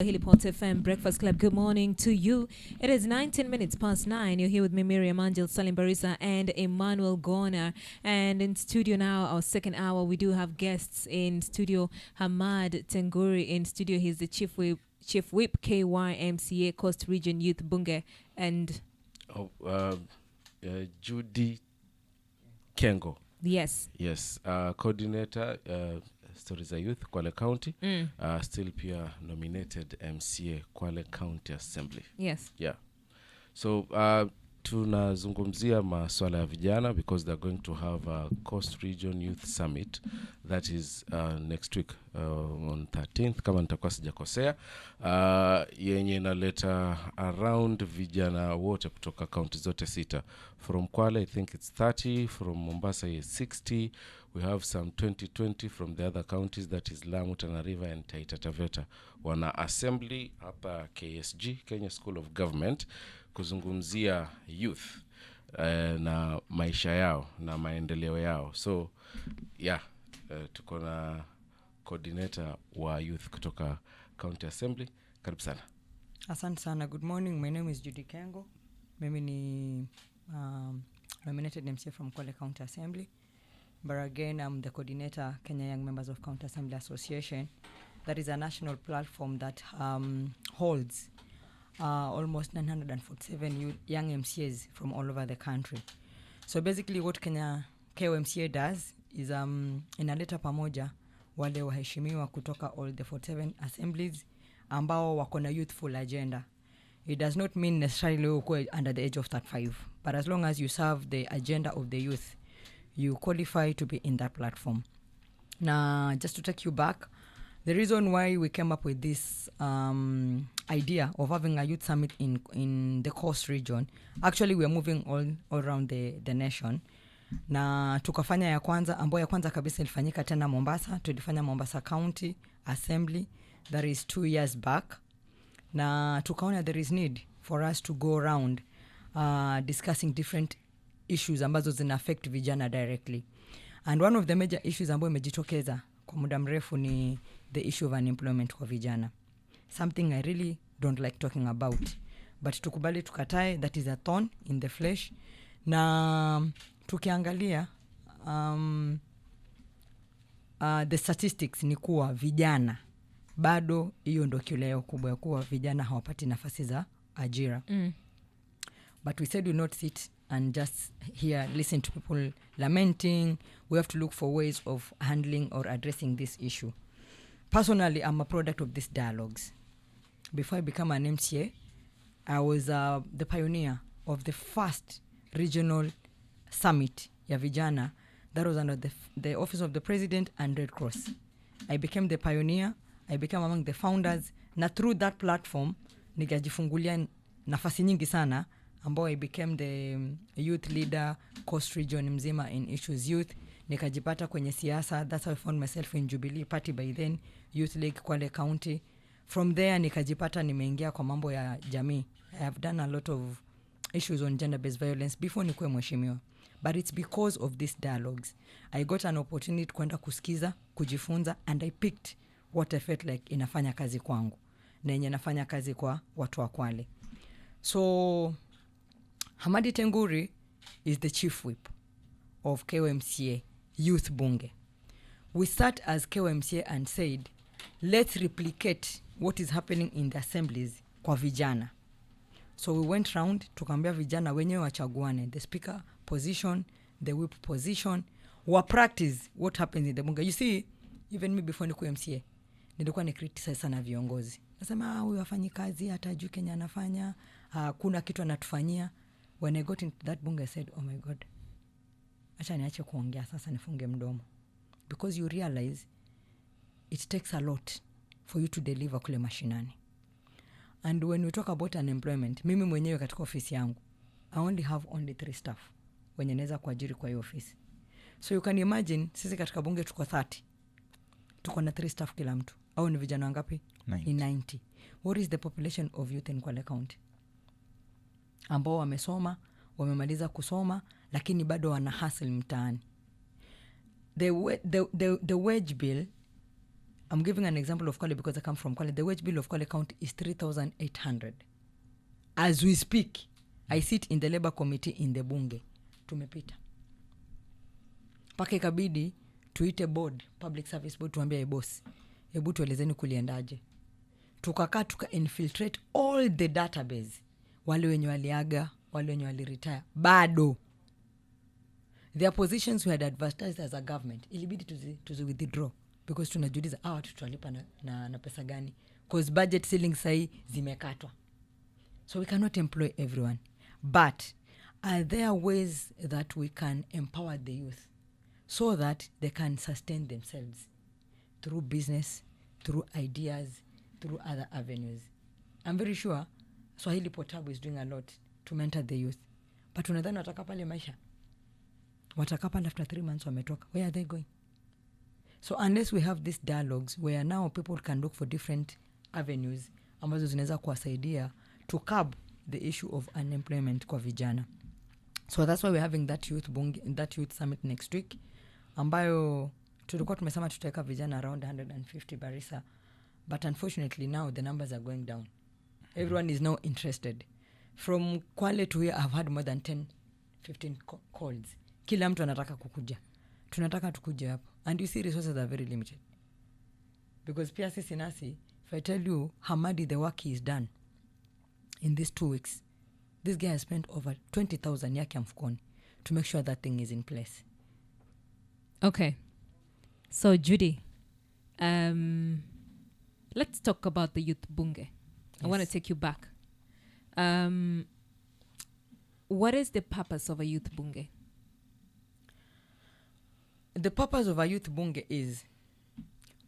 Hilly Pot FM Breakfast Club. Good morning to you. It is 19 minutes past 9. You're here with me, Miriam Angel, Salim Barisa, and Emmanuel Gorner. And in studio now, our second hour, we do have guests in studio. Hamad Tenguri in studio. He's the Chief Whip KYMCA Coast Region Youth Bunge. And Judy Kengo. Yes, Coordinator Stories of Youth Kwale County. Still peer nominated MCA Kwale County Assembly. Yes. Yeah. So tunazungumzia maswala ya vijana because they're going to have a Coast Region Youth Summit that is next week on 13th kama nitakuwa sijakosea. Yenye inaleta around vijana wote kutoka county zote sita. From Kwale I think it's 30, from Mombasa is 60. We have some 20 from the other counties, that is Lamu, Tana River and Taita Taveta. Wana assembly hapa KSG, Kenya School of Government, kuzungumzia youth na maisha yao na maendeleo yao. So yeah, tuko na coordinator wa youth kutoka County Assembly. Karibu sana. Asante sana. Good morning. My name is Judy Kengo. Mimi ni nominated MCA from Kwale County Assembly. But again, I'm the coordinator, Kenya Young Members of County Assembly Association. That is a national platform that holds almost 947 young MCAs from all over the country. So basically what Kenya KYMCA does is inaleta pamoja wale waheshimiwa kutoka all the 47 assemblies ambao wako na youthful agenda. It does not mean necessarily uko under the age of 35, but as long as you serve the agenda of the youth, you qualify to be in that platform. Now, just to take you back, the reason why we came up with this idea of having a youth summit in the Coast region, actually we are moving all around the nation. Na tukafanya ya kwanza, ambayo ya kwanza kabisa ilifanyika tena Mombasa. Tulifanya Mombasa County Assembly, that is 2 years back. Na tukaona there is need for us to go around discussing different issues ambazo zina affect vijana directly. And one of the major issues ambayo imejitokeza kwa muda mrefu ni the issue of unemployment kwa vijana. Something I really don't like talking about. But tukubali tukatae, that is a thorn in the flesh. Na tukiangalia the statistics ni kuwa vijana bado hiyo ndio kileo kubwa kuwa vijana hawapati nafasi za ajira. But we said we not sit and just here listen to people lamenting. We have to look for ways of handling or addressing this issue. Personally, I'm a product of these dialogues. Before I became an MCA, I was the pioneer of the first regional summit ya vijana that was under the office of the president and Red Cross. I became the pioneer. I became among the founders. Na through that platform, nikajifungulia nafasi nyingi sana, ambao I became the youth leader Coast Region mzima in issues youth. Nikajipata kwenye siasa. That's how I found myself in Jubilee Party by then, Youth League Kwale County. From there nikajipata nimeingia kwa mambo ya jamii. I have done a lot of issues on gender-based violence before nikuwe mheshimiwa. But it's because of these dialogues. I got an opportunity kwenda kusikiza, kujifunza, and I picked what I felt like inafanya kazi kwangu na yenye nafanya kazi kwa watu wa Kwale. So Hamadi Tenguri is the chief whip of KYMCA Youth Bunge. We sat as KYMCA and said, let's replicate what is happening in the assemblies kwa vijana. So we went round, tukambia vijana wenyewe wachaguane, the speaker position, the whip position, wa practice what happens in the bunge. You see, even me before nikuwe MCA, nilikuwa ni criticize sana viongozi. Nasema huyu hafanyi kazi, hata juu Kenya anafanya, kuna kitu anatufanyia. When I got into that bunge, I said, oh my God, acha niache kuongea sasa, nifunge mdomo. Because you realize it takes a lot for you to deliver kule mashinani. And when we talk about unemployment, mimi mwenyewe katika ofisi yangu, I only have 3 staff wenye naweza kuajiri kwa hiyo ofisi. So you can imagine, sisi katika bunge tuko 30. Tuko na 3 staff kila mtu. Au ni vijana wangapi? 90. What is the population of youth in Kwale County? Ambao wamesoma, wamemaliza kusoma, lakini bado wana hustle mtaani. The wage bill I'm giving an example of Kwale because I come from Kwale. The wage bill of Kwale County is 3,800. As we speak, I sit in the labor committee in the bunge. Tumepita. Paka ikabidi tuite board, public service board, tuambia boss, hebu tuelezeni kuliendaje. Tukakaa infiltrate all the database. Wale wenye waliaga, wale wenye waliretire. Bado. Their positions we had advertised as a government. Ilibidi tuzi withdraw. Because tunajuliza, watu tutalipa na pesa gani? Because budget ceiling sahi zimekatwa. So we cannot employ everyone. But are there ways that we can empower the youth so that they can sustain themselves through business, through ideas, through other avenues? I'm very sure Swahili Potabu is doing a lot to mentor the youth. But unadhani wataka pale maisha? Wataka pale after 3 months wametoka. Where are they going? So unless we have these dialogues where now people can look for different avenues ambazo zinaweza kuwasaidia to curb the issue of unemployment kwa vijana. So that's why we're having that youth summit next week, ambayo tulikuwa tumesema tutaweka vijana around 150 Barisa, but unfortunately now the numbers are going down. Everyone is now interested. From Kwale to here I've had more than 10-15 calls. Kila mtu anataka kukuja. Tunataka tukuje hapo. And you see resources are very limited. Because pia sisi nasi, if I tell you Hamadi the work he is done in these 2 weeks, this guy has spent over 20,000 yake mfukoni to make sure that thing is in place. Okay. So Judy, let's talk about the youth bunge. Yes. I want to take you back. What is the purpose of a youth bunge? The purpose of a youth bunge is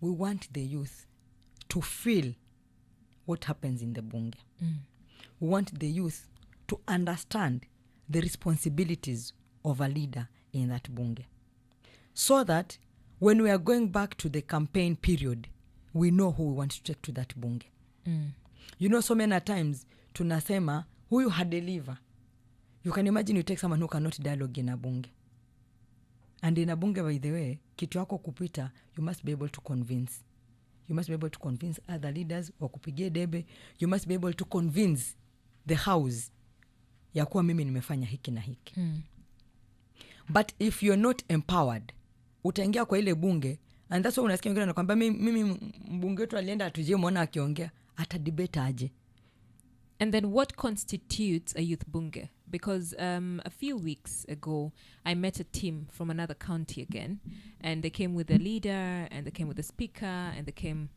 we want the youth to feel what happens in the bunge. We want the youth to understand the responsibilities of a leader in that bunge, so that when we are going back to the campaign period, we know who we want to take to that bunge. You know, so many times tunasema huyu hadeliver. You can imagine you take someone who cannot dialogue in a bunge. And in a bunge, by the way, kitu yako kupita, you must be able to convince. You must be able to convince other leaders wakupigie debe. You must be able to convince the house ya kuwa mimi nimefanya hiki na hiki. But if you're not empowered, utaingia kwa ile bunge, and that's why unasikia wengine wanakuambia mimi mbunge wetu alienda atujie muona akiongea, ata debate aje. And then what constitutes a youth bunge? Because a few weeks ago, I met a team from another county again, and they came with a leader, and they came with a speaker, and they came...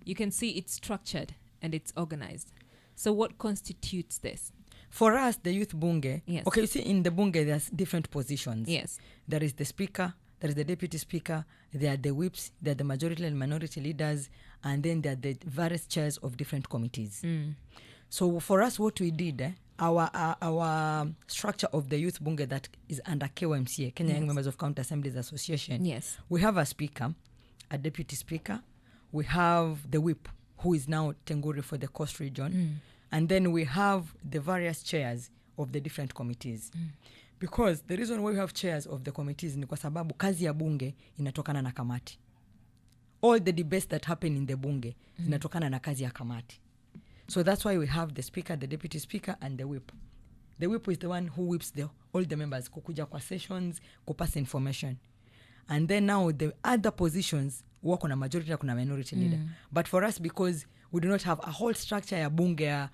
you can see it's structured and it's organized. So what constitutes this? For us, the youth bunge... Yes. Okay, you see, in the bunge, there's different positions. Yes. There is the speaker, there is the deputy speaker, there are the whips, there are the majority and minority leaders, and then there are the various chairs of different committees. So for us, what we did, our structure of the youth bunge that is under KYMCA, Kenya Young Members of County Assemblies Association, Yes. we have a speaker, a deputy speaker, we have the whip, who is now Tenguri for the Coast region, and then we have the various chairs of the different committees. Because the reason why we have chairs of the committees ni kwa sababu kazi ya bunge inatokana na kamati. All the debates that happen in the bunge zinatokana na kazi ya kamati. So that's why we have the speaker, the deputy speaker, and the whip. The whip is the one who whips all the members, kukuja kwa sessions, kupass information. And then now the other positions, work on a majority, kuna minority leader. But for us, because we do not have a whole structure ya bunge,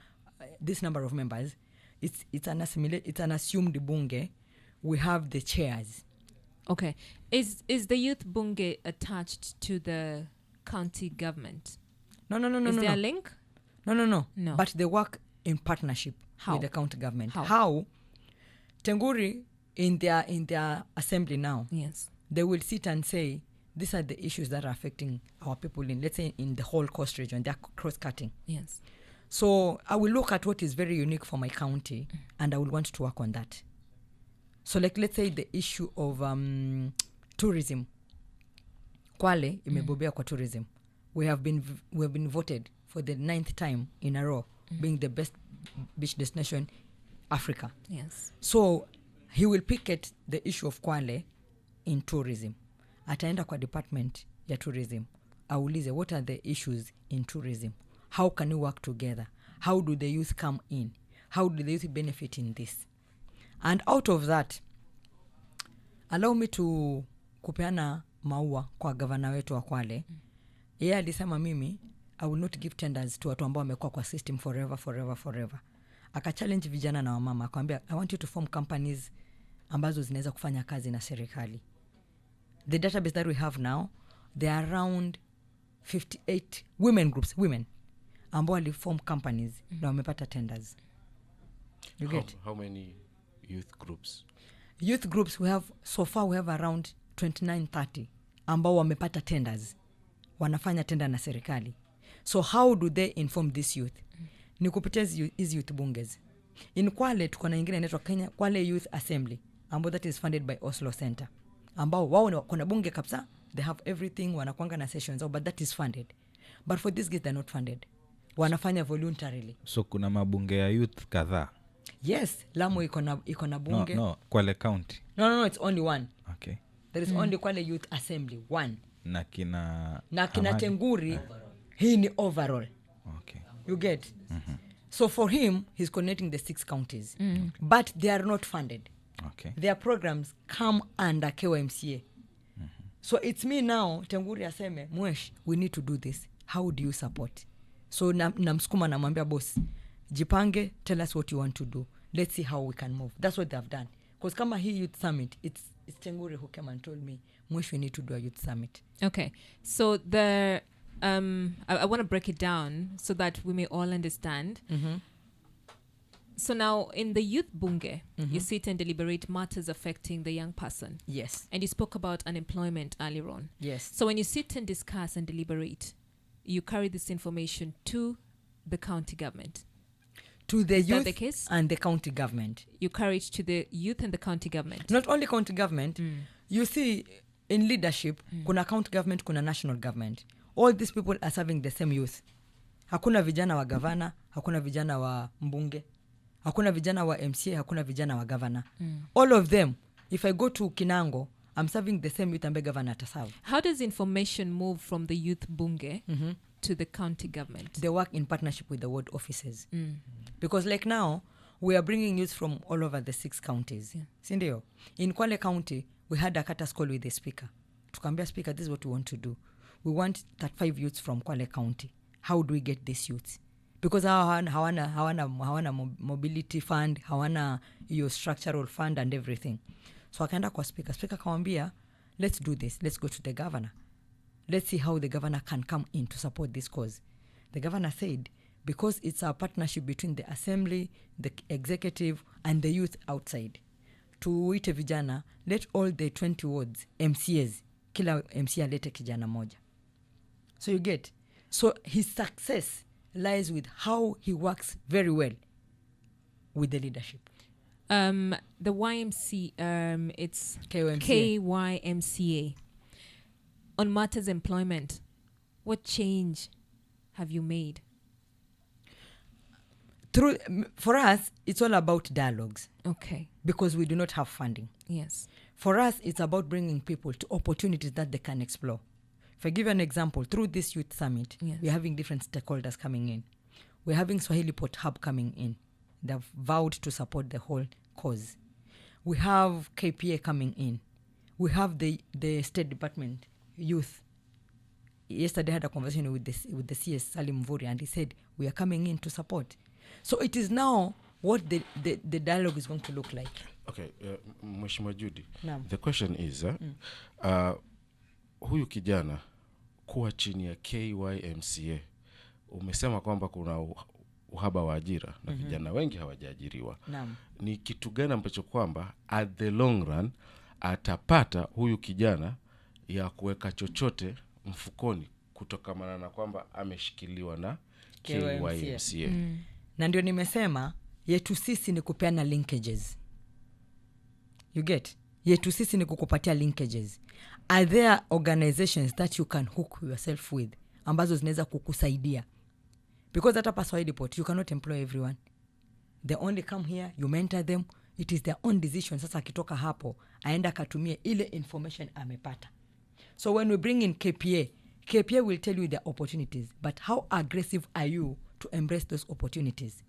this number of members, it's an assumed bunge. We have the chairs. Okay. Is the youth bunge attached to the county government? No. Is there a link? No. No. But they work in partnership with the county government. How? Tenguri, in their assembly now, Yes. they will sit and say, these are the issues that are affecting our people in, let's say, in the whole coast region. They're cross-cutting. Yes. So I will look at what is very unique for my county, and I will want to work on that. So like, let's say the issue of tourism. Kwale imebobea kwa tourism. We have been voted for the 9th time in a row being the best beach destination Africa. Yes. So he will picket the issue of Kwale in tourism. Ataenda kwa department ya tourism aulize what are the issues in tourism, how can we work together, how do the youth come in, how do the youth benefit in this. And out of that, allow me to kupeana maua kwa gavana wetu wa Kwale. Yeye alisema mimi I will not give tenders to watu ambao wamekuwa kwa system forever. Akachallenge vijana na wamama akamwambia I want you to form companies ambazo zinaweza kufanya kazi na serikali. The database that we have now, there are around 58 women ambao wali form companies na wamepata tenders. You get? How many youth groups? Youth groups so far we have around 29-30 ambao wamepata tenders. Wanafanya tender na serikali. So how do they inform this youth? Ni kupitia hizi youth bunges. In Kwale tuko na ingine inaitwa Kenya Kwale Youth Assembly, ambao that is funded by Oslo Center. Ambao wao kuna bunge kabisa, they have everything, wanakuanga na sessions, but that is funded. But for these guys they're not funded. Wanafanya voluntarily. So kuna mabunge ya youth kadhaa? Yes, Lamu iko na bunge. No, Kwale County. No, it's only one. Okay. There is only Kwale Youth Assembly, one. Na kina Tenguri, hii ni overall. Okay. You get? So for him, he's connecting the 6 counties. But they are not funded. Okay. Their programs come under KYMCA. So it's me now, Tenguri aseme, Mwesh, we need to do this. How do you support? So namskuma namwambia boss, jipange, tell us what you want to do. Let's see how we can move. That's what they've done. Because kama hii youth summit, it's Tenguri who came and told me, Mwesh, we need to do a youth summit. Okay. So the I want to break it down so that we may all understand. So now in the youth bunge, you sit and deliberate matters affecting the young person. Yes. And you spoke about unemployment earlier on. Yes. So when you sit and discuss and deliberate, you carry this information to the county government. To the Is that youth the case? and the county government. You carry it to the youth and the county government. Not only county government, you see in leadership, kuna county government, kuna national government. All these people are serving the same youth. Hakuna vijana wa gavana, hakuna vijana wa mbunge, hakuna vijana wa MCA, hakuna vijana wa gavana. All of them, if I go to Kinango, I'm serving the same youth ambaye governor ataserve. How does information move from the youth bunge to the county government? They work in partnership with the ward offices. Because like now, we are bringing youth from all over the 6 counties. Yeah. Sindio? In Kwale County, we had a kata call with the speaker. Tukambia speaker, this is what we want to do. We want 35 youths from Kwale County. How do we get these youths? Because hawana mobility fund, hawana your structural fund and everything. So akaenda kwa speaker. Speaker kawambia, let's do this. Let's go to the governor. Let's see how the governor can come in to support this cause. The governor said, because it's a partnership between the assembly, the executive, and the youth outside. Tuite vijana, let all the 20 wards, MCAs, kila MCA alete kijana moja. So you get. So his success lies with how he works very well with the leadership. The YMC, it's KYMCA. On matters employment, what change have you made? For us, it's all about dialogues. Okay. Because we do not have funding. Yes. For us, it's about bringing people to opportunities that they can explore. If I give you an example, through this youth summit, we're having different stakeholders coming in. We're having Swahili Port Hub coming in. They've vowed to support the whole cause. We have KPA coming in. We have the State Department youth. Yesterday I had a conversation with the CS Salim Mvuri, and he said we are coming in to support. So it is now what the dialogue is going to look like. Okay, Mheshimiwa Judy. Naam. The question is huyu kijana kuwa chini ya KYMCA, umesema kwamba kuna uhaba wa ajira na vijana wengi hawajaajiriwa. Naam. Ni kitu gani ambacho kwamba at the long run atapata huyu kijana ya kuweka chochote mfukoni kutokamana na kwamba ameshikiliwa na KYMCA? Na ndio nimesema yetu sisi ni kupeana linkages. You get? Yetu sisi ni kukupatia linkages. Are there organizations that you can hook yourself with ambazo zinaweza kukusaidia? Because hata Swahili Port, you cannot employ everyone. They only come here, you mentor them. It is their own decision. Sasa akitoka hapo, aenda katumie ile information amepata. So when we bring in KPA, KPA will tell you the opportunities, but how aggressive are you to embrace those opportunities?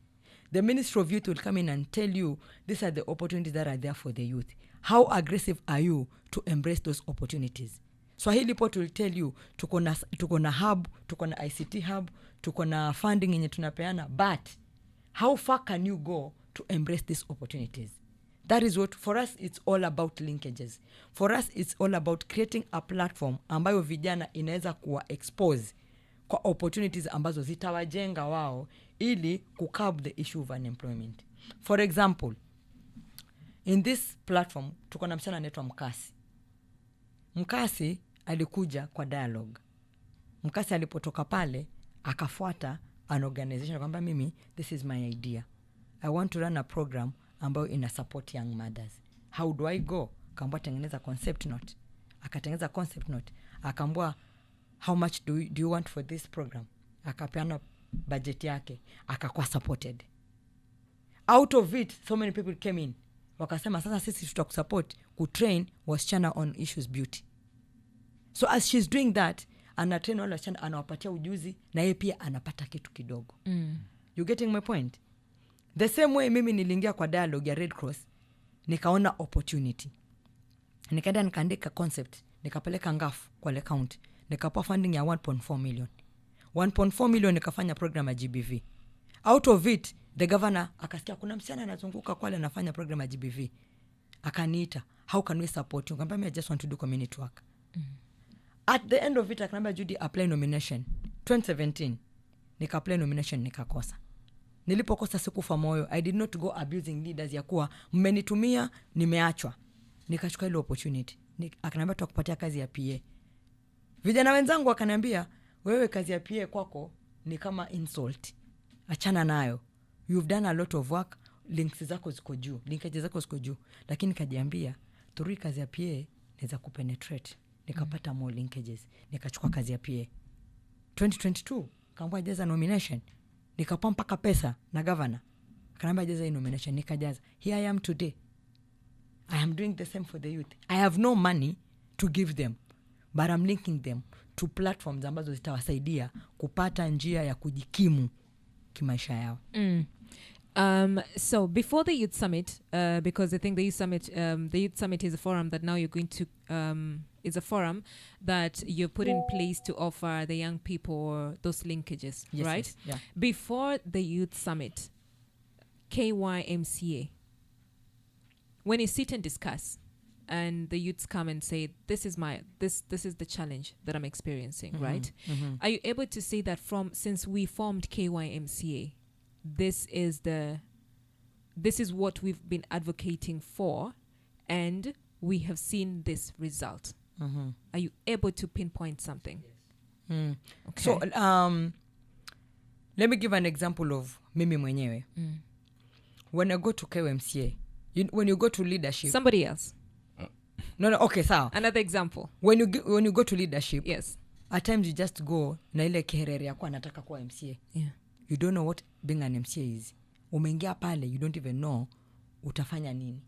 The Ministry of Youth will come in and tell you these are the opportunities that are there for the youth. How aggressive are you to embrace those opportunities? Swahili Pot will tell you tuko na hub, tuko na ICT hub, tuko na funding yenye tunapeana, but how far can you go to embrace these opportunities? That is what, for us, it's all about linkages. For us, it's all about creating a platform ambayo vijana inaweza kuwa expose kwa opportunities ambazo zitawajenga wao ili kukab the issue of unemployment. For example, in this platform, tuko na msichana anaitwa Mkasi. Mkasi alikuja kwa dialogue. Mkasi alipotoka pale, akafuata an organization kwamba mimi, this is my idea. I want to run a program ambayo ina support young mothers. How do I go? Akaambua tengeneza concept note. Akatengeneza concept note. Akaambua how much do you want for this program? Akapeana budget yake. Akakuwa supported. Out of it, so many people came in. Wakasema sasa sisi tutakusupport kutrain wasichana on issues beauty. So as she's doing that, anatrain wale wasichana, anawapatia ujuzi na yeye pia anapata kitu kidogo. You getting my point? The same way mimi niliingia kwa dialogue ya Red Cross, nikaona opportunity. Nikaenda nikaandika concept, nikapeleka ngafu kwa account, nikapa funding ya 1.4 million. 1.4 million nikafanya program ya GBV. Out of it, the governor akasikia kuna msichana anazunguka kwale anafanya program ya GBV. Akaniita, how can we support you? Nikamwambia I just want to do community work. At the end of it, akaniambia Judy, apply nomination. 2017, nika apply nomination, nikakosa. Nilipokosa sikufa moyo. I did not go abusing leaders ya kuwa mmenitumia, nimeachwa. Nikachukua ile opportunity. Akaniambia tutakupatia kazi ya PA. Vijana wenzangu wakaniambia, wewe kazi ya PA kwako ni kama insult. Achana nayo. You've done a lot of work, links zako ziko juu, linkages zako ziko juu. Lakini kajiambia, through kazi ya PA naweza kupenetrate. Nikapata more linkages. Nikachukua kazi ya PA. 2022, kaambia jaza nomination. Nikapa mpaka pesa na governor. Akaniambia jaza hii nomination, nikajaza. Here I am today. I am doing the same for the youth. I have no money to give them, but I'm linking them to platforms ambazo zitawasaidia kupata njia ya kujikimu kimaisha yao. So before the Youth Summit, because I think the Youth Summit is a forum that now you're going to, is a forum that you're put in place to offer the young people those linkages, Yes, right? yes, yeah. Before the Youth Summit, KYMCA, when you sit and discuss, and the youths come and say, this is the challenge that I'm experiencing, right? Are you able to say that since we formed KYMCA, this is what we've been advocating for, and we have seen this result? Are you able to pinpoint something? Okay. So let me give an example of mimi mwenyewe. When I go to KYMCA, when you go to leadership, somebody else. No, okay, sawa. Another example. When you go to leadership, Yes. At times you just go na ile kiherere ya kwa nataka kuwa MCA. Yeah. You don't know what being an MCA is. Umeingia pale, you don't even know utafanya nini.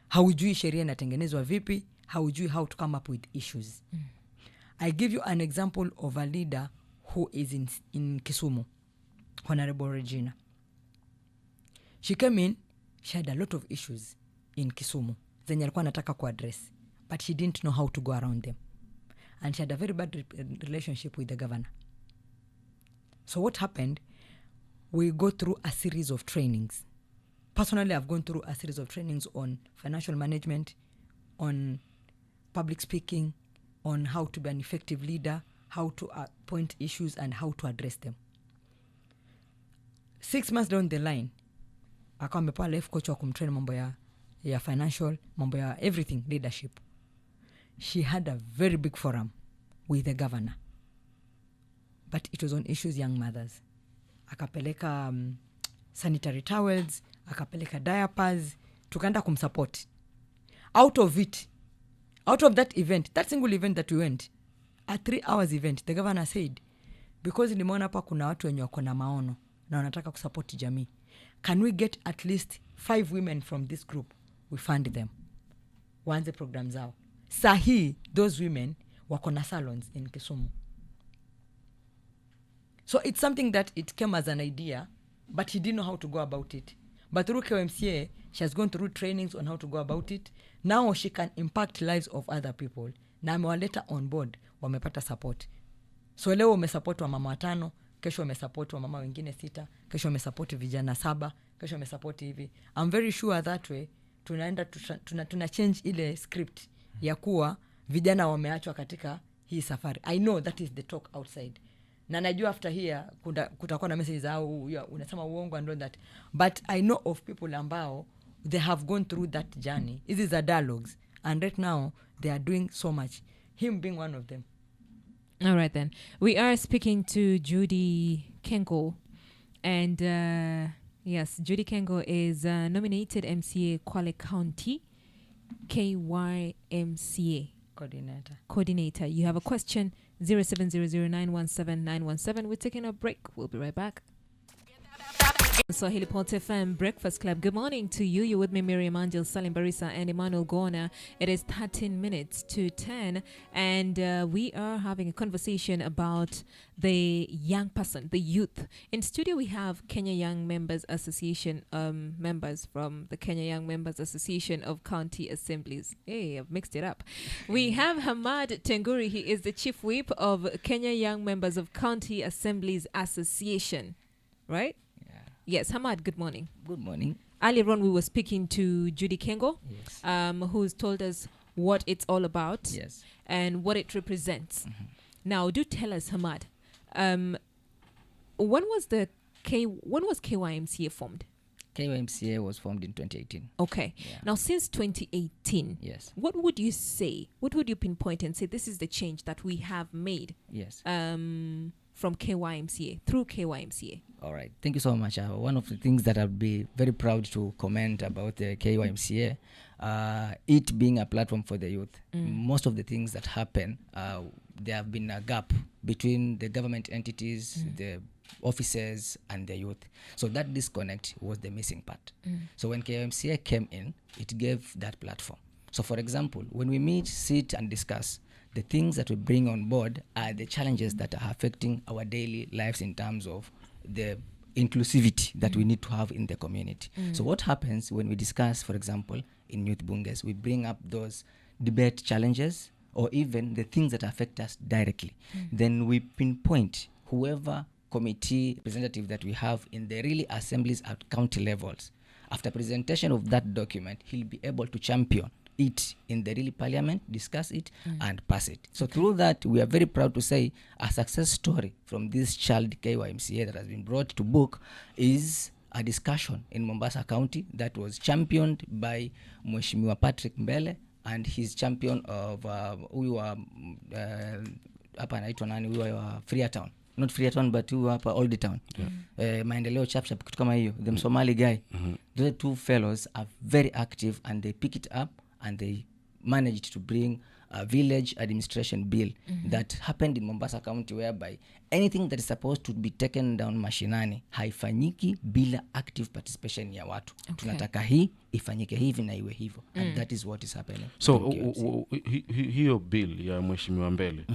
Haujui sheria inatengenezwa vipi, haujui how to come up with issues. I give you an example of a leader who is in Kisumu, Honorable Regina. She came in, she had a lot of issues in Kisumu zenye alikuwa anataka kuaddress, but she didn't know how to go around them. And she had a very bad relationship with the governor. So what happened, we go through a series of trainings. Personally, I've gone through a series of trainings on financial management, on public speaking, on how to be an effective leader, how to point issues and how to address them. 6 months down the line, akawa amepewa life coach wa kumtrain mambo ya financial, mambo ya everything, leadership. She had a very big forum with the governor, but it was on issues young mothers. Akapeleka sanitary towels, akapeleka diapers, tukaenda kumsupport. Out of that event, that single event that we went, a 3 hours event, the governor said, because nimeona hapa kuna watu wenye wako na maono na wanataka kusupport jamii, can we get at least 5 women from this group? We fund them, waanze program zao. Sahi, those women wako na salons in Kisumu. So it's something that it came as an idea, but he didn't know how to go about it. But through KYMCA, she has gone through trainings on how to go about it. Now she can impact lives of other people. Na amewaleta on board, wamepata support. So leo umesupport wa mama 5, kesho umesupport wa mama wengine 6, kesho umesupport vijana 7, kesho umesupport hivi. I'm very sure that way tunaenda tuna change ile script ya kuwa vijana wameachwa katika hii safari. I know that is the talk outside. Na najua after here kutakuwa na messages au unasema uongo and all that. But I know of people ambao they have gone through that journey. This is a dialogues. And right now they are doing so much. Him being one of them. All right then. We are speaking to Judy Kengo. And yes, Judy Kengo is nominated MCA Kwale County KYMCA coordinator. You have a question, 0700917917. We're taking a break. We'll be right back. Swahili Pot FM Breakfast Club. Good morning to you. You're with me, Miriam Angel, Salim Barisa, and Emmanuel Gona. It is 13 minutes to 10, and we are having a conversation about the young person, the youth. In studio, we have Kenya Young Members Association members from the Kenya Young Members Association of County Assemblies. Hey, I've mixed it up. We have Hamadi Tenguri. He is the chief whip of Kenya Young Members of County Assemblies Association, right? Yes, Hamad, good morning. Good morning. Earlier on, we were speaking to Judy Kengo, Yes. Who's told us what it's all about, Yes. and what it represents. Mm-hmm. Now, do tell us, Hamad, when was KYMCA formed? KYMCA was formed in 2018. Okay. Yeah. Now, since 2018, Yes. what would you say? What would you pinpoint and say this is the change that we have made Yes. from KYMCA, through KYMCA? All right. Thank you so much. One of the things that I'll be very proud to comment about the KYMCA, it being a platform for the youth. Most of the things that happen, there have been a gap between the government entities, the officers, and the youth. So that disconnect was the missing part. So when KYMCA came in, it gave that platform. So for example, when we meet, sit, and discuss, the things that we bring on board are the challenges that are affecting our daily lives in terms of the inclusivity that we need to have in the community. So what happens when we discuss, for example, in Youth Bunges, we bring up those debate challenges or even the things that affect us directly. Then we pinpoint whoever committee representative that we have in the really assemblies at county levels. After presentation of that document, he'll be able to champion it in the really parliament, discuss it, and pass it. So through that, we are very proud to say a success story from this child KYMCA that has been brought to book is a discussion in Mombasa County that was championed by Mheshimiwa Patrick Mbele and his champion of hapa anaitwa nani, we were Freetown. Not Freetown, but we were hapa Old Town. Maendeleo chap kitu kama hiyo. The Somali guy. The two fellows are very active and they pick it up and they managed to bring a village administration bill that happened in Mombasa County, whereby anything that is supposed to be taken down mashinani haifanyiki bila active participation ya watu. Tunataka hii ifanyike hivi na iwe hivyo, and that is what is happening. So hiyo bill ya Mheshimiwa Mbele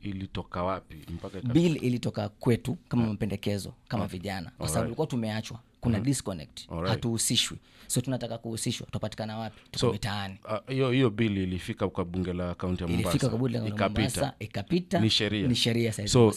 ilitoka wapi mpaka bill ilitoka kwetu kama mapendekezo kama vijana, kwa sababu tulikuwa tumeachwa, kuna disconnect, hatuhusishwi. So tunataka kuhusishwa, tutapatikana wapi? Tuko mitaani. Hiyo bill ilifika kwa bunge la kaunti ya Mombasa, ilifika kwa bunge la Mombasa, ikapita, ni sheria sasa.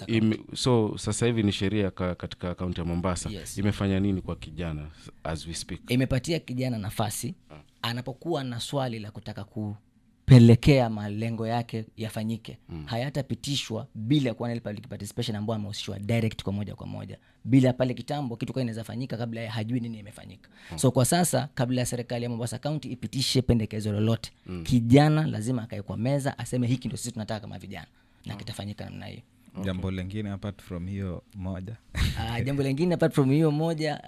So sasa hivi ni sheria katika kaunti ya Mombasa. Imefanya nini kwa kijana as we speak? Imepatia kijana nafasi anapokuwa na swali la kutaka kupelekea malengo yake yafanyike, hayatapitishwa bila kuwa na public participation ambayo amehusishwa direct kwa moja. Bila pale kitambo kitu inaweza fanyika kabla ya hajui nini imefanyika. So kwa sasa, kabla ya serikali ya Mombasa County ipitishe pendekezo lolote, kijana lazima akae kwa meza aseme hiki ndio sisi tunataka kama vijana, na kitafanyika namna hiyo. Jambo lingine apart from hiyo moja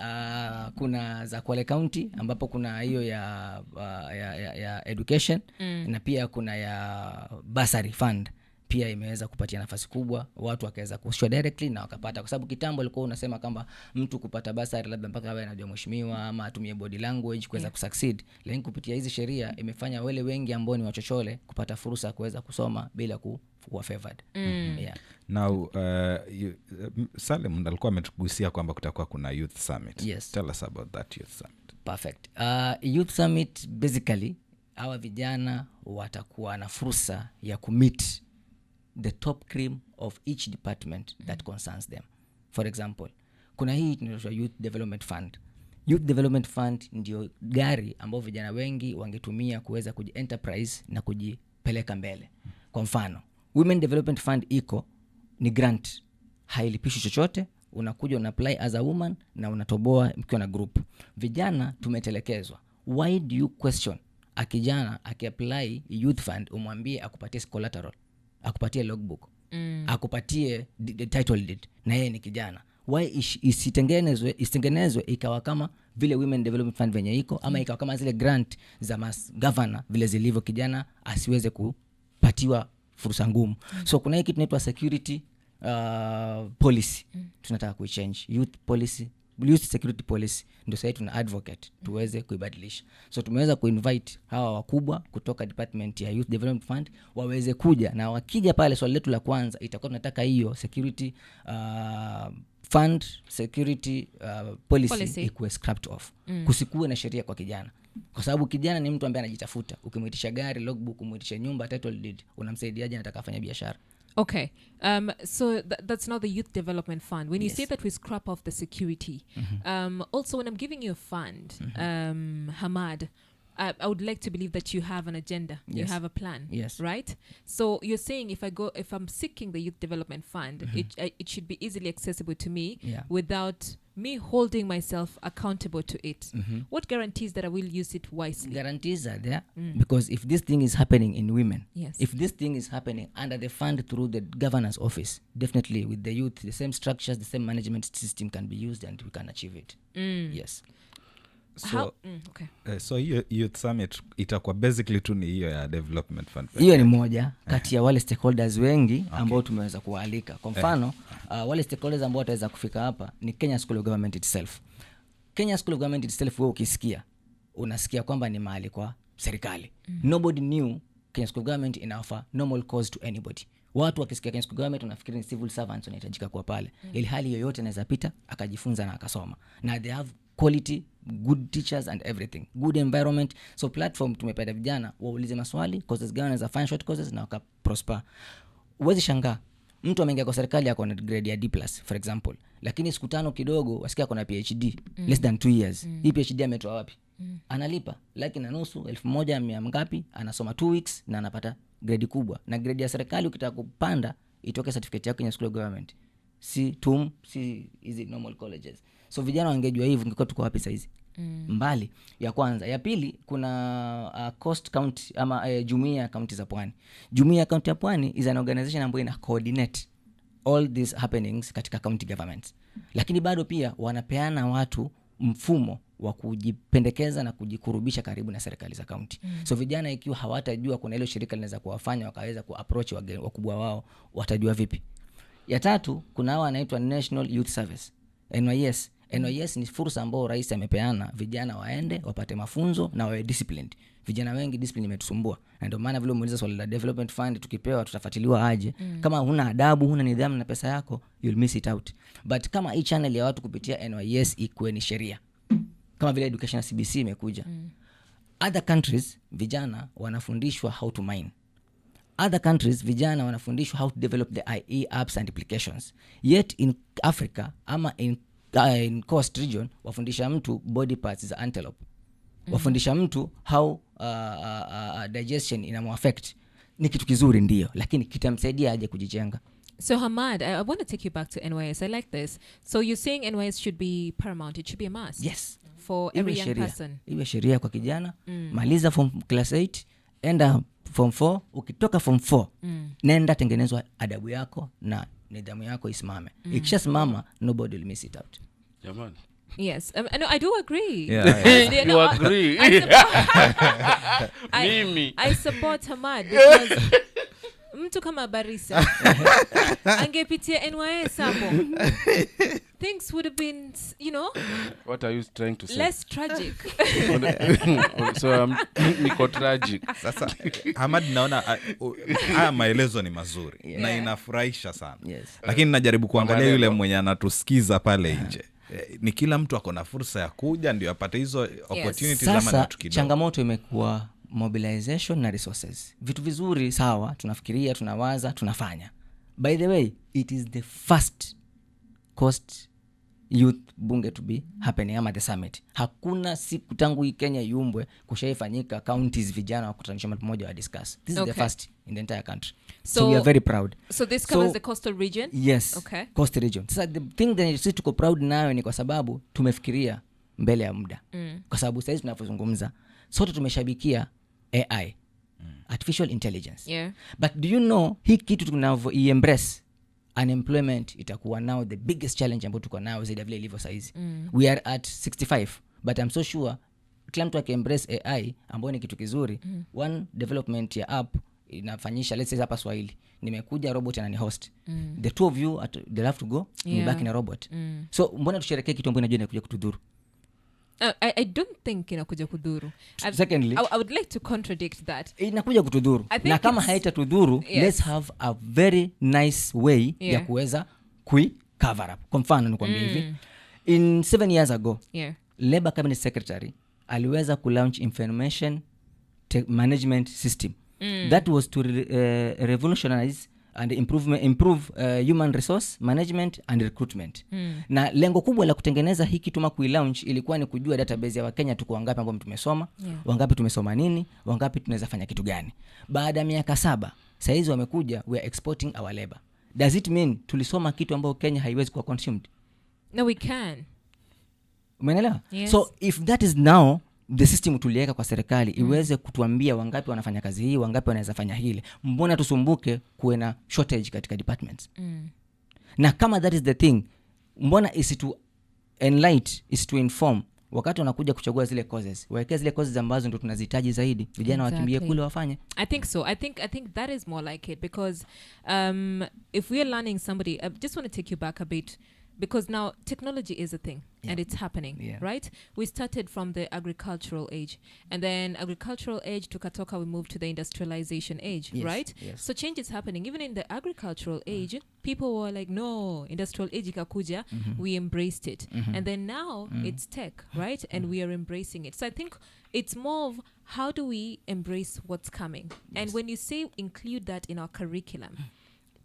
kuna za Kwale County ambapo kuna hiyo ya education, na pia kuna ya bursary fund pia imeweza kupatia nafasi kubwa watu wakaweza kushwa directly na wakapata, kwa sababu kitambo ilikuwa unasema kwamba mtu kupata basari labda mpaka awe anajua mheshimiwa ama atumie body language kuweza kusucceed, lakini kupitia hizi sheria imefanya wale wengi ambao ni wachochole kupata fursa ya kuweza kusoma bila kuwa favored. Yeah. Now Salim alikuwa ametugusia kwamba kutakuwa kuna youth summit. Yes. Tell us about that youth summit. Perfect. Youth summit basically hawa vijana watakuwa na fursa ya kumeet the top cream of each department that concerns them. For example, kuna hii tunaitwa Youth Development Fund. Youth Development Fund ndio gari ambao vijana wengi wangetumia kuweza enterprise na kujipeleka mbele. Kwa mfano, Women Development Fund ni grant, hailipishi chochote, unakuja una apply as a woman na unatoboa mkiwa na group. Vijana tumetelekezwa. Why do you question a kijana akiapply youth fund umwambie akupatie collateral, akupatie logbook, akupatie title deed na yeye ni kijana? Why isitengenezwe ikawa kama vile Women Development Fund venye iko, ama ikawa kama zile grant za governor vile zilivyo, kijana asiweze kupatiwa fursa ngumu. So kuna hii kitu inaitwa security policy. Tunataka kuichange youth policy, youth security policy, ndio sasa tuna advocate tuweze kuibadilisha. So tumeweza kuinvite hawa wakubwa kutoka department ya Youth Development Fund waweze kuja, na wakija pale swali letu la kwanza itakuwa tunataka hiyo security fund security policy ikuwe scrapped off. Kusikuwe na sheria kwa kijana, kwa sababu kijana ni mtu ambaye anajitafuta. Ukimwitisha gari, logbook, umwitisha nyumba, title deed, unamsaidiaje anataka afanye biashara? Okay, so that's now the Youth Development Fund. When you say that we scrap off the security, also when I'm giving you a fund, Hamad, I would like to believe that you have an agenda, you have a plan, right? So you're saying if I'm seeking the Youth Development Fund, it should be easily accessible to me without me holding myself accountable to it. What guarantees that I will use it wisely? Guarantees are there because if this thing is happening in women, if this thing is happening under the fund through the governor's office, definitely with the youth, the same structures, the same management system can be used and we can achieve it. Yes. So, so youth summit itakuwa basically tu ni hiyo ya development fund. Hiyo ni moja kati ya wale stakeholders wengi ambao tumeweza kuwaalika. Kwa mfano, wale stakeholders ambao wataweza kufika hapa ni Kenya School of Government itself. Kenya School of Government itself, wewe ukisikia unasikia kwamba ni mahali kwa serikali. Nobody knew Kenya School of Government ina offer normal course to anybody. Watu wakisikia Kenya School of Government unafikiri ni civil servants wanahitajika kuwa pale. Ili hali yoyote anaweza pita akajifunza na akasoma. Na they have quality, good teachers and everything, good environment. So platform tumepata vijana waulize maswali, courses gani wanaweza fanya short courses na waka prosper. Uwezi shangaa mtu ameingia kwa serikali yako na grade ya D+ for example, lakini siku 5 kidogo wasikia kuna PhD less than 2 years. Hii PhD ametoa wapi? Analipa lakini na nusu 1,100 ngapi, anasoma 2 weeks na anapata grade kubwa. Na grade ya serikali ukitaka kupanda itoke certificate yako kwenye School of Government, si TUM, si hizi normal colleges. So vijana wangejua hivi ngekuwa tuko wapi saizi? Mbali. Ya kwanza. Ya pili, kuna coast county ama jumuiya county za Pwani. Jumuiya county ya Pwani is an organization ambayo ina coordinate all these happenings katika county governments. Lakini bado pia wanapeana watu mfumo wa kujipendekeza na kujikurubisha karibu na serikali za county. So vijana ikiwa hawatajua kuna ile shirika linaweza kuwafanya wakaweza kuapproach wakubwa wao, watajua vipi? Ya tatu, kuna hawa wanaitwa National Youth Service, NYS. NYS ni fursa ambayo rais amepeana vijana waende wapate mafunzo na wawe disciplined. Vijana wengi discipline imetusumbua, na ndio maana vile umeuliza swali la development fund, tukipewa tutafuatiliwa aje? Kama huna adabu, huna nidhamu na pesa yako, you'll miss it out. But kama hii channel ya watu kupitia NYS ikuwe ni sheria, kama vile education CBC imekuja, other countries vijana wanafundishwa how to mine. Other countries vijana wanafundishwa how to develop the IE apps and applications. Yet in Africa ama in coast region wafundisha mtu body parts za antelope. Wafundisha mtu how digestion inamuaffect. Ni kitu kizuri ndio, lakini kitamsaidia aje kujijenga? So Hamad, I want to take you back to NYS. I like this. So you're saying NYS should be paramount. It should be a must. Yes. For every young person. Iwe sheria kwa kijana. Maliza from class 8, enda form 4. Ukitoka form 4, nenda tengenezwa adabu yako na nidhamu yako isimame. Ikishasimama, nobody will miss it out. Jamani. Yes, I do agree. You agree? I support Hamad because mtu kama Barisa angepitia NYS hapo, things would have been, you know, What are you trying to say? less tragic. So niko tragic. Sasa Hamad, naona haya maelezo ni mazuri na Yeah. inafurahisha sana. Yes. Lakini najaribu kuangalia Maneno. yule mwenye anatusikiza pale nje. Ni kila mtu ako na fursa ya kuja ndio apate hizo opportunities ama ni Sasa watu kidogo. changamoto imekuwa mobilization na resources. Vitu vizuri sawa, tunafikiria, tunawaza, tunafanya. By the way, it is the first coast youth bunge to be happening ama the summit. Hakuna siku tangu hii Kenya yumbwe kushaifanyika counties vijana wakutanisha pamoja wa discuss. This is Okay. the first in the entire country. So, So- we are very proud. So this covers So- the coastal region. Yes. Okay. Coast region. Sasa the thing that sisi tuko proud nayo ni kwa sababu tumefikiria mbele ya muda. Kwa sababu sasa tunapozungumza sote tumeshabikia AI. Artificial intelligence. Yeah. But do you know hii kitu tunavyo-embrace, unemployment itakuwa now the biggest challenge ambayo tuko nayo zaidi ya vile ilivyo saizi. We are at 65 but I'm so sure kila mtu aki-embrace AI ambayo ni kitu kizuri. One development ya app inafanyisha, let's say hapa Swahili nimekuja robot anani host, the two of you they'll have to go, Yeah. ni baki na robot. So mbona tusherekee kitu ambayo inajua inakuja kutudhuru? I don't think inakuja kudhuru. Secondly, I would like to contradict that. inakuja kutudhuru, I think na kama it's- haitatudhuru, Yes. let's have a very nice way ya Yeah. kuweza cover up. Kwa mfano nikwambia hivi, in 7 years ago Yeah. Labour Cabinet Secretary aliweza kulaunch information management system that was to revolutionize and improve human resource management and recruitment. Na lengo kubwa la kutengeneza hii kitu ama kuilaunch ilikuwa ni kujua database ya Wakenya tuko wangapi ambao tumesoma, wangapi tumesoma nini, wangapi tunaweza fanya kitu gani. Baada ya miaka 7 saizi wamekuja, we are exporting our labor. Does it mean tulisoma kitu ambao Kenya haiwezi kuwa consumed? No, we can. Umeelewa? Yes. So if that is now the system tuliweka kwa serikali iweze kutuambia wangapi wanafanya kazi hii, wangapi wanaweza fanya hile, mbona tusumbuke kuwe na shortage katika departments? Na kama that is the thing, mbona isitu enlight, isitu inform wakati wanakuja kuchagua zile courses, wawekea zile courses ambazo ndo tunazihitaji zaidi, vijana wakimbie kule wafanye. I think so. I think that is more like it, because if we are learning somebody, I just want to take you back a bit, because now technology is a thing and it's happening, right? We started from the agricultural age, and then agricultural age tukatoka, we moved to the industrialization age, right? Yes. So change is happening. Even in the agricultural age, people were like, no, industrial age ikakuja, we embraced it. And then now it's tech, right? And we are embracing it. So I think it's more of how do we embrace what's coming? And when you say include that in our curriculum,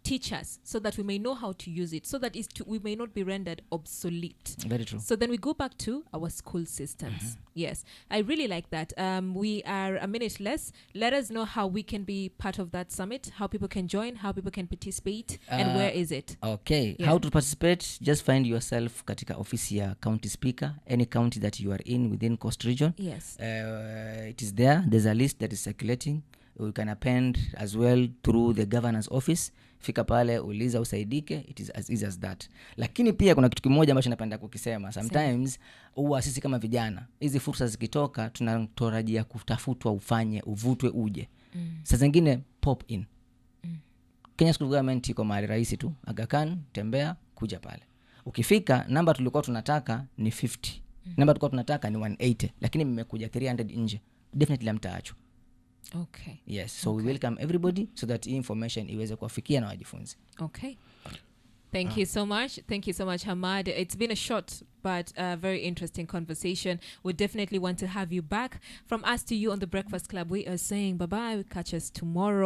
teach us so that we may know how to use it, so that we may not be rendered obsolete. Very true. So then we go back to our school systems. Yes, I really like that. We are a minute less. Let us know how we can be part of that summit, how people can join, how people can participate, and where is it? Okay. Yeah. How to participate? Just find yourself katika ofisi ya county speaker, any county that you are in within Coast Region. Yes. It is there. There's a list that is circulating. You can append as well through the governor's office. Fika pale, uliza, usaidike. It is as easy as that. Lakini pia kuna kitu kimoja ambacho napenda kukisema. Sometimes huwa sisi kama vijana, hizi fursa zikitoka tunatarajia kutafutwa, ufanye, uvutwe, uje. Saa zingine pop in. Kenya School Government iko mahali rahisi tu. Aga Khan, tembea, kuja pale. Ukifika, namba tulikuwa tunataka ni 50. Namba tulikuwa tunataka ni 180, lakini mmekuja 300 nje. Definitely mtaachwa. Okay. Yes, so we welcome everybody so that information iweze kuwafikia na wajifunze. Okay. Thank you so much. Thank you so much, Hamad. It's been a short but very interesting conversation. We definitely want to have you back. From us to you on the Breakfast Club, we are saying bye-bye. We catch us tomorrow.